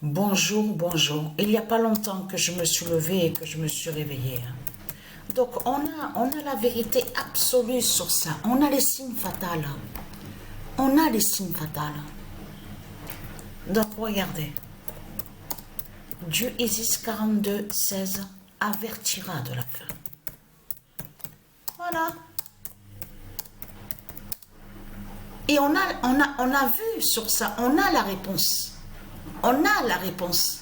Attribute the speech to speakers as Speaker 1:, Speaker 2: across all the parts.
Speaker 1: Bonjour, bonjour. Il n'y a pas longtemps que je me suis levée et que je me suis réveillée. Donc, on a la vérité absolue sur ça. On a les signes fatals. On a les signes fatals. Donc, regardez. Dieu Isis 42, 16 avertira de la fin. Voilà. Et on a vu sur ça, on a la réponse. On a la réponse.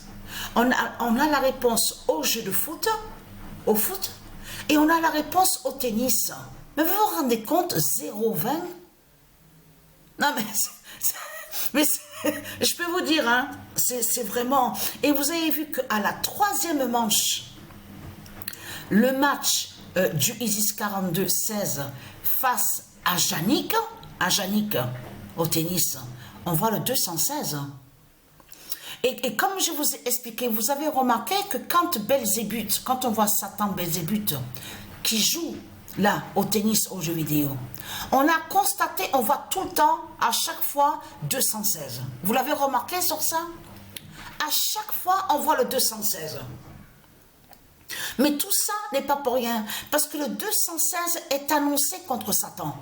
Speaker 1: On a la réponse au jeu de foot, au foot, et on a la réponse au tennis. Mais vous vous rendez compte, 0,20? Non, mais je peux vous dire, hein, c'est vraiment... Et vous avez vu qu'à la troisième manche, le match du Isis 42, 16 face à Yannick au tennis, on voit le 216. Et comme je vous ai expliqué, vous avez remarqué que quand Belzébuth, quand on voit Satan Belzébuth qui joue là au tennis, aux jeux vidéo, on a constaté, on voit tout le temps, à chaque fois, 216. Vous l'avez remarqué sur ça? À chaque fois, on voit le 216. Mais tout ça n'est pas pour rien, parce que le 216 est annoncé contre Satan.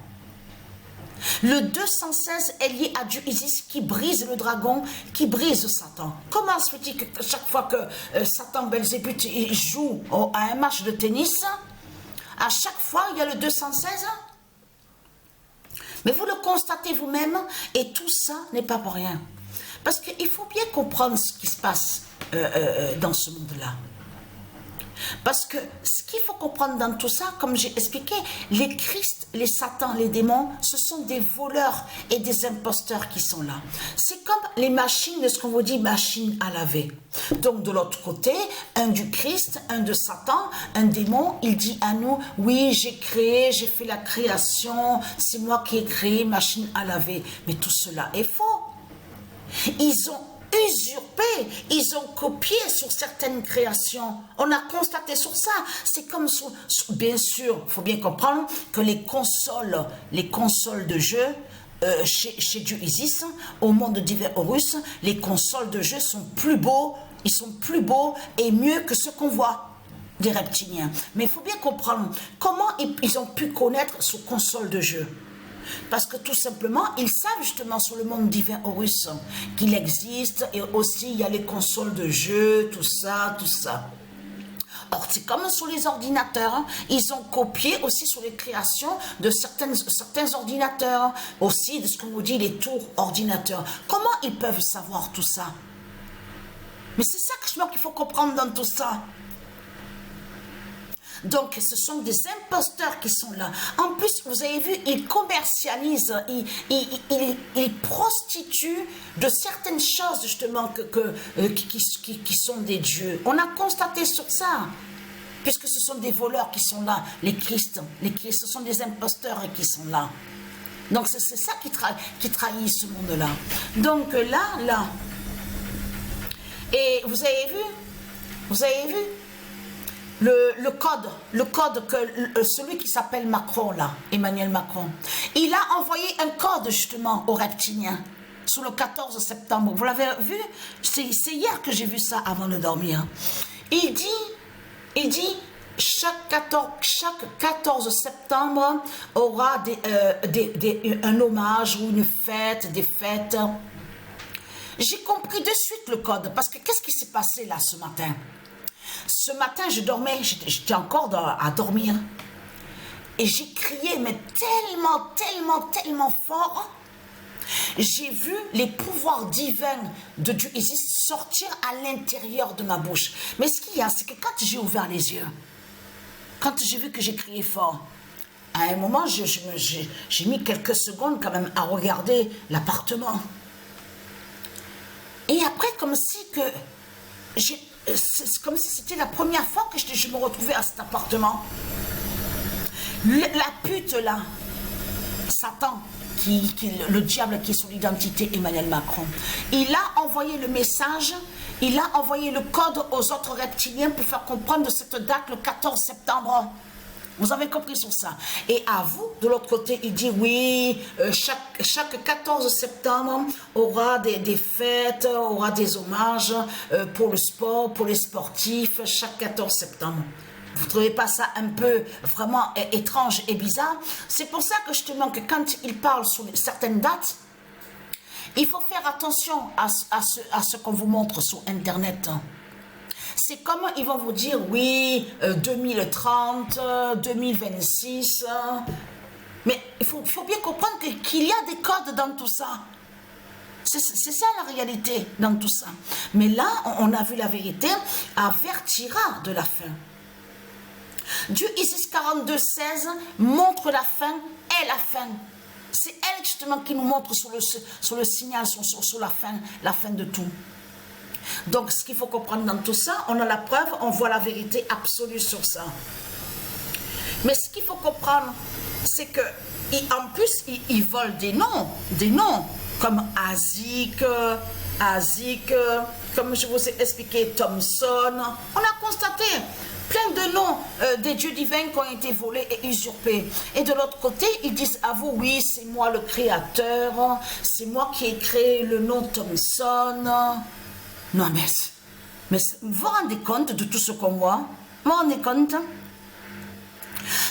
Speaker 1: Le 216 est lié à Dieu Isis qui brise le dragon, qui brise Satan. Comment se fait-il que chaque fois que Satan Belzébuth joue à un match de tennis, à chaque fois il y a le 216? Mais vous le constatez vous-même, et tout ça n'est pas pour rien. Parce qu'il faut bien comprendre ce qui se passe dans ce monde-là. Parce que ce qu'il faut comprendre dans tout ça, comme j'ai expliqué, les Christ, les Satans, les démons, ce sont des voleurs et des imposteurs qui sont là. C'est comme les machines, de ce qu'on vous dit, machines à laver. Donc de l'autre côté, un du Christ, un de Satan, un démon, il dit à nous, oui, j'ai créé, j'ai fait la création, c'est moi qui ai créé machine à laver. Mais tout cela est faux. Ils ont usurpé, ils ont copié sur certaines créations. On a constaté sur ça. C'est comme bien sûr, il faut bien comprendre que les consoles de jeu chez Dieu Isis, au monde divin Horus, les consoles de jeu sont plus beaux, ils sont plus beaux et mieux que ce qu'on voit des reptiliens. Mais il faut bien comprendre comment ils ont pu connaître ce console de jeu. Parce que tout simplement, ils savent justement sur le monde divin Horus qu'il existe, et aussi il y a les consoles de jeux, tout ça, tout ça. Or, c'est comme sur les ordinateurs, hein. Ils ont copié aussi sur les créations de certains ordinateurs, aussi de ce qu'on vous dit, les tours ordinateurs. Comment ils peuvent savoir tout ça? Mais c'est ça qu'il faut comprendre dans tout ça. Donc, ce sont des imposteurs qui sont là. En plus, vous avez vu, ils commercialisent, ils prostituent de certaines choses, justement, qui sont des dieux. On a constaté sur ça, puisque ce sont des voleurs qui sont là, les Christ, ce sont des imposteurs qui sont là. Donc, c'est ça qui trahit ce monde-là. Donc, là, et vous avez vu, le code que celui qui s'appelle Macron là, Emmanuel Macron, il a envoyé un code justement aux reptiliens sur le 14 septembre. Vous l'avez vu? C'est hier que j'ai vu ça avant de dormir. Il dit chaque 14 septembre aura un hommage ou une fête, des fêtes. J'ai compris de suite le code, parce que qu'est-ce qui s'est passé là ce matin? Ce matin, je dormais, j'étais encore à dormir. Et j'ai crié, mais tellement fort. J'ai vu les pouvoirs divins de Dieu Isis sortir à l'intérieur de ma bouche. Mais ce qu'il y a, c'est que quand j'ai ouvert les yeux, quand j'ai vu que j'ai crié fort, à un moment, j'ai mis quelques secondes quand même à regarder l'appartement. Et après, comme si c'était la première fois que je me retrouvais à cet appartement. La pute là, Satan, le diable qui est son identité, Emmanuel Macron, il a envoyé le message, il a envoyé le code aux autres reptiliens pour faire comprendre cette date, le 14 septembre. Vous avez compris sur ça. Et à vous, de l'autre côté, il dit oui, chaque 14 septembre aura des fêtes, aura des hommages pour le sport, pour les sportifs, chaque 14 septembre. Vous ne trouvez pas ça un peu vraiment étrange et bizarre? C'est pour ça que justement que quand il parle sur certaines dates, il faut faire attention à ce qu'on vous montre sur Internet. C'est comme ils vont vous dire, oui, 2030, 2026. Mais il faut bien comprendre qu'il y a des codes dans tout ça. C'est ça la réalité dans tout ça. Mais là, on a vu la vérité, avertira de la fin. Dieu, Isis 42, 16, montre la fin et la fin. C'est elle justement qui nous montre sur le signal, sur la fin de tout. Donc, ce qu'il faut comprendre dans tout ça, on a la preuve, on voit la vérité absolue sur ça. Mais ce qu'il faut comprendre, c'est que, en plus, ils volent des noms, comme Azik, comme je vous ai expliqué, Thomson. On a constaté plein de noms des dieux divins qui ont été volés et usurpés. Et de l'autre côté, ils disent à vous, oui, c'est moi le créateur, c'est moi qui ai créé le nom Thomson. Non, mais vous vous rendez compte de tout ce qu'on voit? Vous vous rendez compte?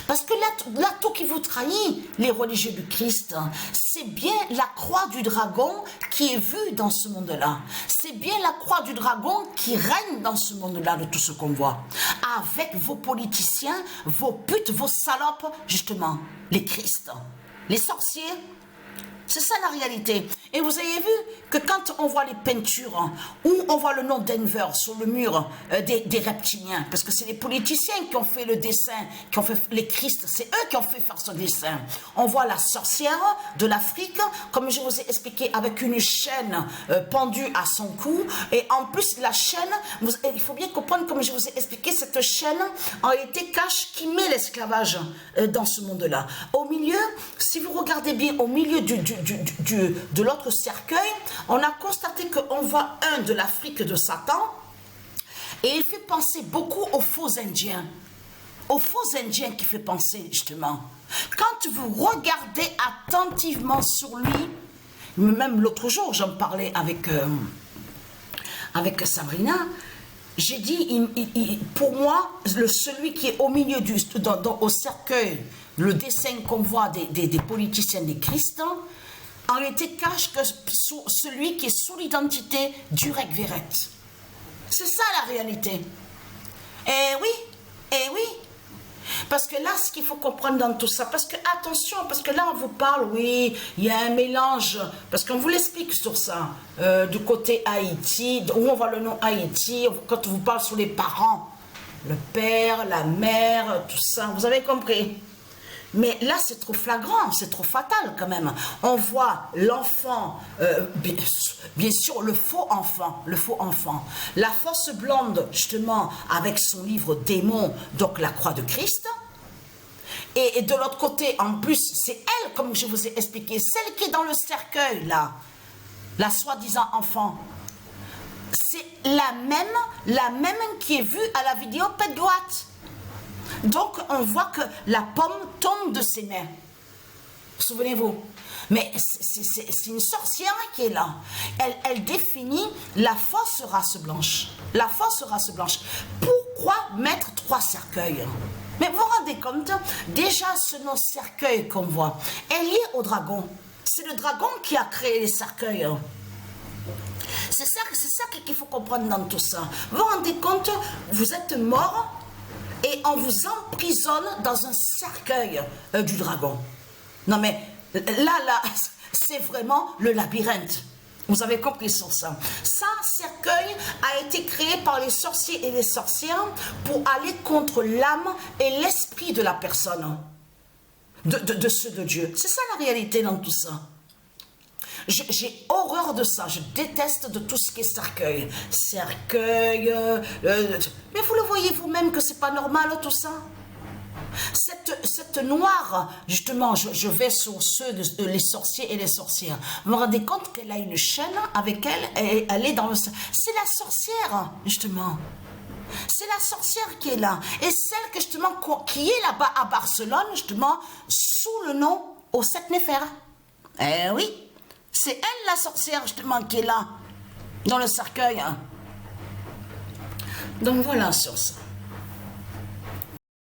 Speaker 1: Parce que là, tout qui vous trahit, les religieux du Christ, c'est bien la croix du dragon qui est vue dans ce monde-là. C'est bien la croix du dragon qui règne dans ce monde-là de tout ce qu'on voit. Avec vos politiciens, vos putes, vos salopes, justement, les Christ, les sorciers. C'est ça la réalité. Et vous avez vu que quand on voit les peintures, où on voit le nom Denver sur le mur des reptiliens, parce que c'est les politiciens qui ont fait le dessin, qui ont fait les Christ, c'est eux qui ont fait faire ce dessin. On voit la sorcière de l'Afrique, comme je vous ai expliqué, avec une chaîne pendue à son cou. Et en plus, la chaîne, il faut bien comprendre, comme je vous ai expliqué, cette chaîne en réalité cache qui met l'esclavage dans ce monde-là. Au milieu, si vous regardez bien, au milieu de l'autre cercueil, on a constaté qu'on voit un de l'Afrique de Satan et il fait penser beaucoup aux faux Indiens. Aux faux Indiens qui fait penser justement. Quand vous regardez attentivement sur lui, même l'autre jour j'en parlais avec Sabrina, j'ai dit, pour moi, celui qui est au milieu au cercueil, le dessin qu'on voit des politiciens des Christ, en réalité cache que celui qui est sous l'identité d'Urek Veret. C'est ça la réalité. Eh oui. Parce que là, ce qu'il faut comprendre dans tout ça, parce que attention, parce que là on vous parle, oui, il y a un mélange, parce qu'on vous l'explique sur ça, du côté Haïti, où on voit le nom Haïti, quand on vous parle sur les parents, le père, la mère, tout ça, vous avez compris. Mais là, c'est trop flagrant, c'est trop fatal quand même. On voit l'enfant, bien sûr, le faux enfant, la fausse blonde, justement, avec son livre Démon, donc la croix de Christ. Et de l'autre côté, en plus, c'est elle, comme je vous ai expliqué, celle qui est dans le cercueil, là, la soi-disant enfant. C'est la même qui est vue à la vidéo Pedouat. Donc, on voit que la pomme tombe de ses mains. Souvenez-vous. Mais c'est une sorcière qui est là. Elle définit la fausse race blanche. La fausse race blanche. Pourquoi mettre 3 cercueils? Mais vous vous rendez compte, déjà ce nom cercueil qu'on voit est lié au dragon. C'est le dragon qui a créé les cercueils. C'est ça qu'il faut comprendre dans tout ça. Vous vous rendez compte, vous êtes mort et on vous emprisonne dans un cercueil du dragon. Non mais là, c'est vraiment le labyrinthe. Vous avez compris sur ça. Ça, cercueil a été créé par les sorciers et les sorcières pour aller contre l'âme et l'esprit de la personne, de ceux de Dieu. C'est ça la réalité dans tout ça. J'ai horreur de ça, je déteste de tout ce qui est cercueil. Cercueil, mais vous le voyez vous-même que c'est pas normal tout ça. Cette noire, justement, je vais sur ceux, les sorciers et les sorcières. Vous vous rendez compte qu'elle a une chaîne avec elle et elle est dans le... C'est la sorcière, justement. C'est la sorcière qui est là. Et celle que justement, qui est là-bas à Barcelone, justement, sous le nom aux 7 néfères. Eh oui, c'est elle la sorcière justement qui est là, dans le cercueil. Donc voilà sur ça.